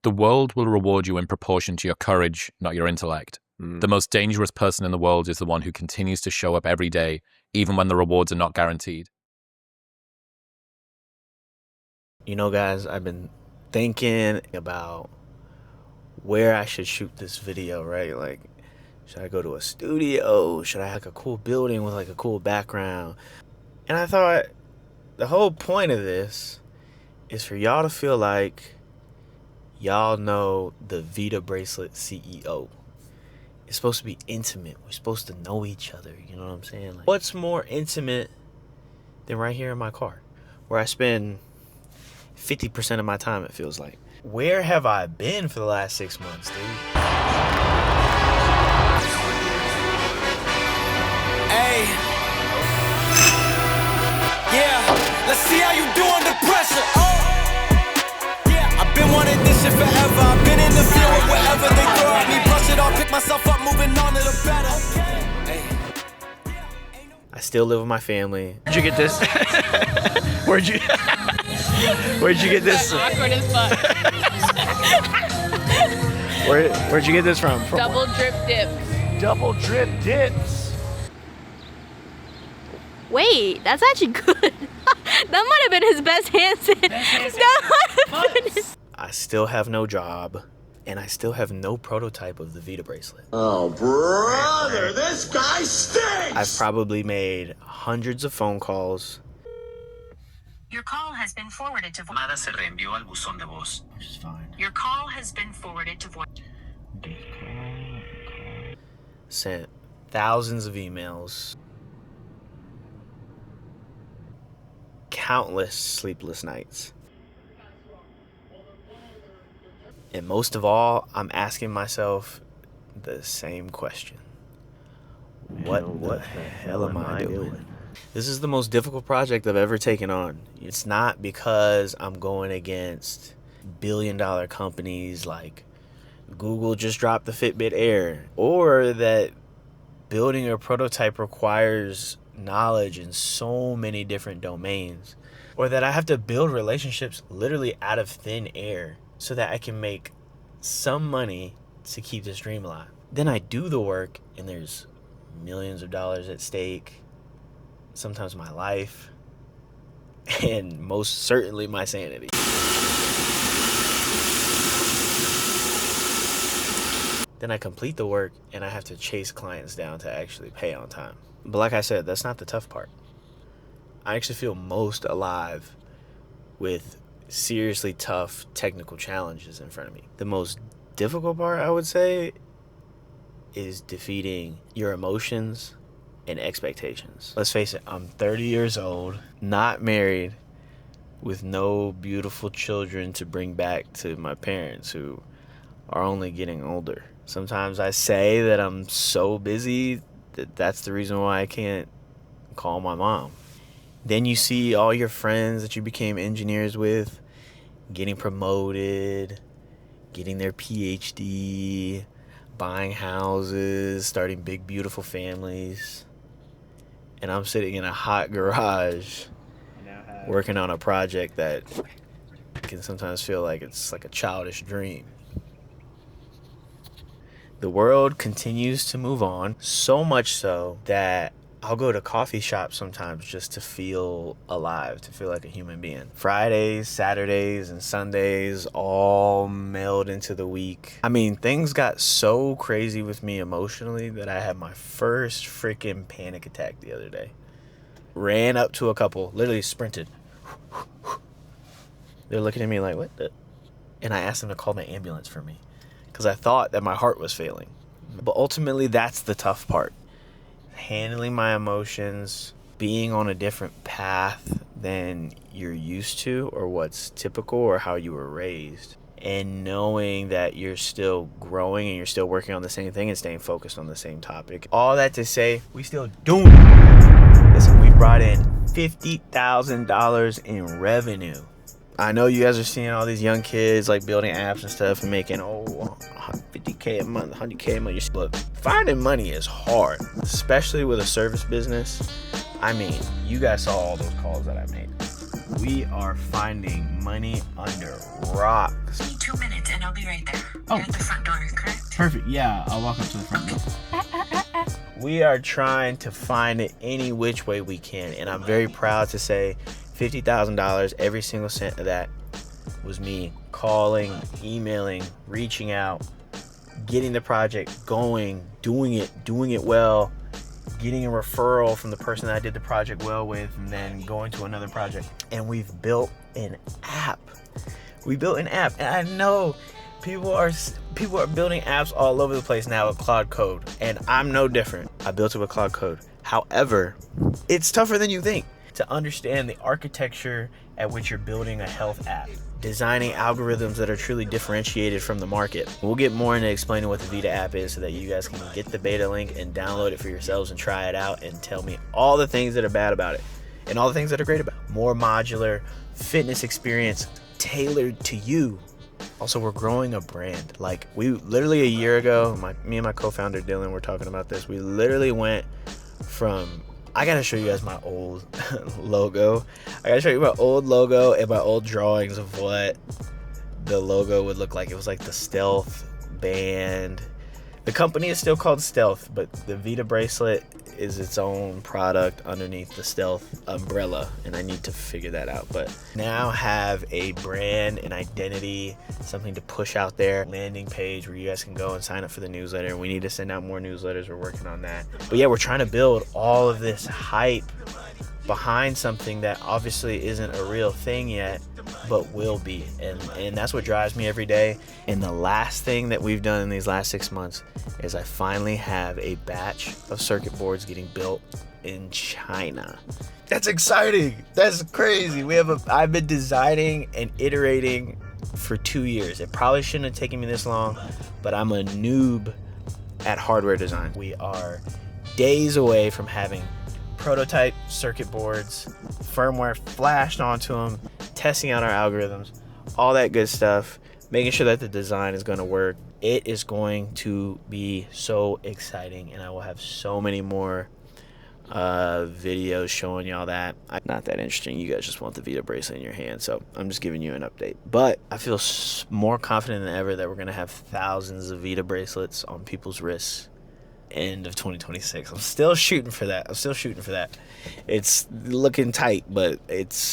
The world will reward you in proportion to your courage, not your intellect. The most dangerous person in the world is the one who continues to show up every day, even when the rewards are not guaranteed. You know, guys, I've been thinking about where I should shoot this video, right? Like, should I go to a studio? Should I have like a cool building with like a cool background? And I thought the whole point of this is for y'all to feel like y'all know the VITA bracelet CEO. It's supposed to be intimate. We're supposed to know each other. You know what I'm saying? Like, what's more intimate than right here in my car, where I spend 50% of my time, it feels like. Where have I been for the last 6 months, dude? Hey. Yeah, let's see how you do under pressure. I've been wanting this shit forever. I've been in the field with whatever they throw at me. Brush it off, pick myself up, moving on to the better. Hey. I still live with my family. Where'd you get this? Where'd you get this? Awkward as fuck. Where'd you get this from? Double drip dips. Double drip dips. Wait, that's actually good. That might have been his best handstand. That might have been his... I still have no job, and I still have no prototype of the VITA bracelet. Oh, brother, this guy stinks! I've probably made hundreds of phone calls. Your call has been forwarded to Llamada se reenvió al buzón de voz. Which is fine. Your call has been forwarded to voice. Sent thousands of emails. Countless sleepless nights. And most of all, I'm asking myself the same question. What the hell am I doing? This is the most difficult project I've ever taken on. It's not because I'm going against billion-dollar companies like Google just dropped the Fitbit Air, or that building a prototype requires knowledge in so many different domains, or that I have to build relationships literally out of thin air so that I can make some money to keep this dream alive. Then I do the work and there's millions of dollars at stake, sometimes my life, and most certainly my sanity. Then I complete the work and I have to chase clients down to actually pay on time. But like I said, that's not the tough part. I actually feel most alive with seriously tough technical challenges in front of me. The most difficult part, I would say, is defeating your emotions and expectations. Let's face it, I'm 30 years old, not married, with no beautiful children to bring back to my parents who are only getting older. Sometimes I say that I'm so busy that's the reason why I can't call my mom. Then you see all your friends that you became engineers with getting promoted, getting their PhD, buying houses, starting big, beautiful families. And I'm sitting in a hot garage working on a project that can sometimes feel like it's like a childish dream. The world continues to move on, so much so that I'll go to coffee shops sometimes just to feel alive, to feel like a human being. Fridays, Saturdays, and Sundays all meld into the week. I mean, things got so crazy with me emotionally that I had my first freaking panic attack the other day. Ran up to a couple, literally sprinted. They're looking at me like, what the? And I asked them to call the ambulance for me because I thought that my heart was failing. But ultimately, that's the tough part. Handling my emotions, being on a different path than you're used to or what's typical or how you were raised, and knowing that you're still growing and you're still working on the same thing and staying focused on the same topic. All that to say, we still doing it. Listen, we brought in $50,000 in revenue. I know you guys are seeing all these young kids like building apps and stuff and making, $50K a month, $100K a month. Look, finding money is hard, especially with a service business. I mean, you guys saw all those calls that I made. We are finding money under rocks. 2 minutes and and I'll be right there. Oh. You're at the front door, correct? Perfect. Yeah, I'll walk up to the front door. We are trying to find it any which way we can, and I'm very proud to say $50,000, every single cent of that was me calling, emailing, reaching out, getting the project going, doing it well, getting a referral from the person that I did the project well with, and then going to another project. And we've built an app. We built an app, and I know people are building apps all over the place now with Claude Code, and I'm no different. I built it with Claude Code. However, it's tougher than you think to understand the architecture at which you're building a health app, designing algorithms that are truly differentiated from the market. We'll get more into explaining what the VITA app is so that you guys can get the beta link and download it for yourselves and try it out and tell me all the things that are bad about it and all the things that are great about it. More modular fitness experience tailored to you. Also, we're growing a brand. Like, we literally a year ago, me and my co-founder Dylan were talking about this. We literally went from, I gotta show you guys my old logo. I gotta show you my old logo and my old drawings of what the logo would look like. It was like the Stealth band. The company is still called Stealth, but the VITA bracelet is its own product underneath the Stealth umbrella, and I need to figure that out. But now have a brand, an identity, something to push out there, landing page where you guys can go and sign up for the newsletter. We need to send out more newsletters. We're working on that. But yeah, we're trying to build all of this hype behind something that obviously isn't a real thing yet, but will be, and that's what drives me every day. And the last thing that we've done in these last 6 months is I finally have a batch of circuit boards getting built in China. That's exciting. That's crazy. I've been designing and iterating for 2 years. It probably shouldn't have taken me this long, but I'm a noob at hardware design. We are days away from having prototype circuit boards, firmware flashed onto them, testing out our algorithms, all that good stuff, making sure that the design is going to work. It is going to be so exciting, and I will have so many more videos showing y'all that. Not that interesting. You guys just want the VITA bracelet in your hand, so I'm just giving you an update. But I feel more confident than ever that we're going to have thousands of VITA bracelets on people's wrists end of 2026. I'm still shooting for that. It's looking tight, but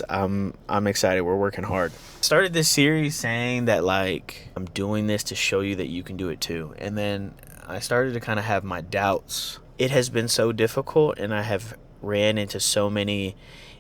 I'm excited. We're working hard. Started this series saying that, like, I'm doing this to show you that you can do it too. And then I started to kind of have my doubts. It has been so difficult, and I have ran into so many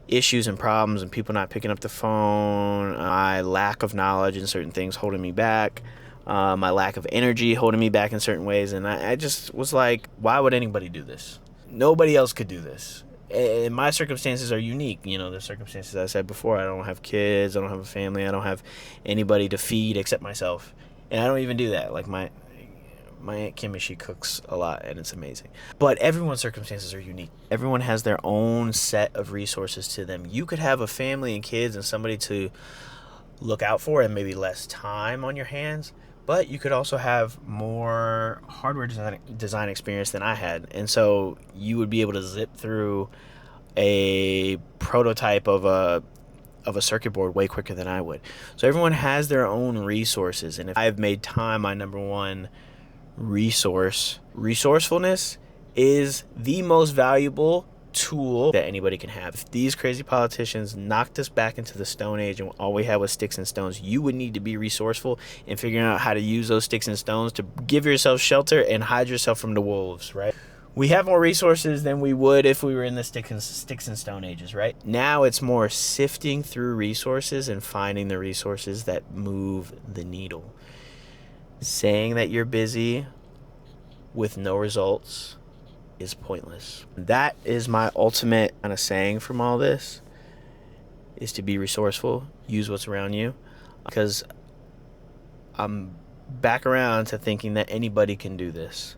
issues and problems and people not picking up the phone, my lack of knowledge in certain things holding me back, my lack of energy holding me back in certain ways. And I just was like, why would anybody do this? Nobody else could do this. And my circumstances are unique. You know, the circumstances I said before, I don't have kids, I don't have a family, I don't have anybody to feed except myself. And I don't even do that. Like, my Aunt Kimmy, she cooks a lot, and it's amazing. But everyone's circumstances are unique. Everyone has their own set of resources to them. You could have a family and kids and somebody to look out for and maybe less time on your hands, but you could also have more hardware design experience than I had. And so you would be able to zip through a prototype of a circuit board way quicker than I would. So everyone has their own resources. And if I've made time my number one resource, resourcefulness is the most valuable tool that anybody can have. If these crazy politicians knocked us back into the Stone Age and all we had was sticks and stones, you would need to be resourceful in figuring out how to use those sticks and stones to give yourself shelter and hide yourself from the wolves, right? We have more resources than we would if we were in the sticks and stone ages, right? Now it's more sifting through resources and finding the resources that move the needle. Saying that you're busy with no results is pointless. That is my ultimate kind of saying from all this, is to be resourceful, use what's around you, because I'm back around to thinking that anybody can do this.